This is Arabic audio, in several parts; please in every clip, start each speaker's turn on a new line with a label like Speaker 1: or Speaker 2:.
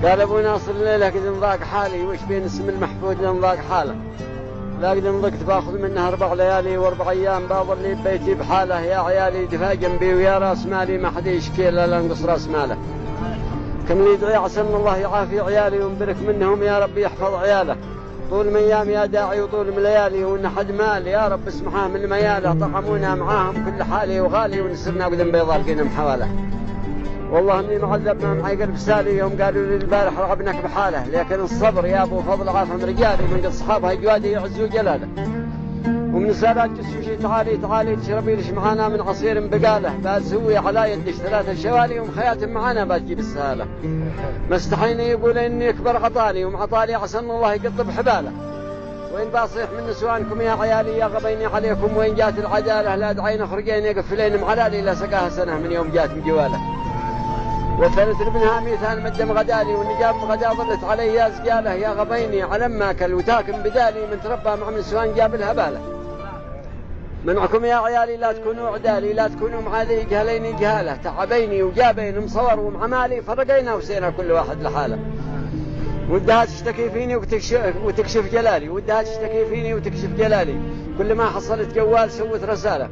Speaker 1: قال ابو ناصر الليله قد انضاق حالي، وش بين اسم المحفوظ انضاق حاله. لا قد انضقت باخذ منها 4 ليالي و4 ايام، باظل لي ببيتي بحاله. يا عيالي دفا جنبي ويا راس مالي، ما حد يشكي الا لانقص راس ماله. كم لي يدعي عسى ان الله يعافي عيالي وينبرك منهم يا رب يحفظ عياله. طول من ايام يا داعي وطول من ليالي، وان حد مال يا رب اسمحاه من مياله. طعمونا معاهم كل حالي وغالي، ونسرنا قدم بيضاء لقينا محواله. والله اني معذب ما معي قلب سالي، يوم قالوا لي البارح رعبنك بحاله. لكن الصبر يا ابو فضل عافهم رجالي، من قد صحابها جوادي يعزوا جلاله. ومن سالات جسوشي تعالي تعالي تشربي لش معانا من عصير بقاله. باسوي على يدش 3 شوالي، ومخياتم معانا بتجيب السهاله. ما استحيني يقول اني اكبر عطاني، ومعطالي عسى ان الله يقطب حباله. وين باصيح من نسوانكم يا عيالي، يا غبيني عليكم وين جات العداله. لا دعين اخرجين يقفلين معلالي، لا سقاها سنه من يوم جات مجواله. وثلث ابنها ميثان مدم غدالي، والنجاب غدا ظلت علي يا زقاله. يا غبيني على ما اكل وتاكم بدالي، من تربى مع نسوان جاب الهباله. منعكم يا عيالي لا تكونوا عدالي، لا تكونوا معاذي جهليني جهاله. تعبيني وجابين مصور ومعمالي، فرقينا وسينا كل واحد لحاله. ودها تشتكي فيني وتكشف جلالي، ودها تشتكي فيني وتكشف جلالي. كل ما حصلت جوال سوت رساله.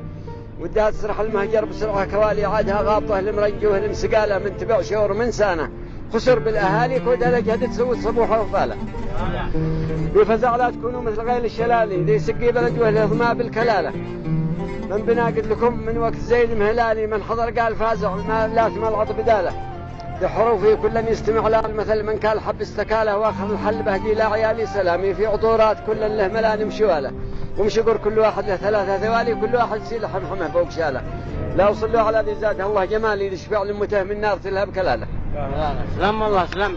Speaker 1: ودها تسرح المهجر بسرعه كوالي، عادها غابطه المرنجوه المسقاله. من تبع شور من سانه خسر بالاهالي، كودها لجهد تسوت صبوحه وفاله. بفزع لا تكونوا مثل غير الشلالي، ذي سقي بلجوه الهضماء بالكلاله. من بناقد لكم من وقت زي المهلالي، من حضر قال فازع ما لا تملعط بداله. بحروفي كل يستمع له المثل، من كان حب استكاله. واخر الحل بهدي لا عيالي سلامي، في عطورات كل له ملان مشواله. ومشقر كل واحد له 3 ثوالي، كل واحد يسيل حمحمه فوق شاله. لا وصلوا على ذي زاد الله جمالي، لشبع المتهم من نار تلهب كلاله.
Speaker 2: سلام الله سلام.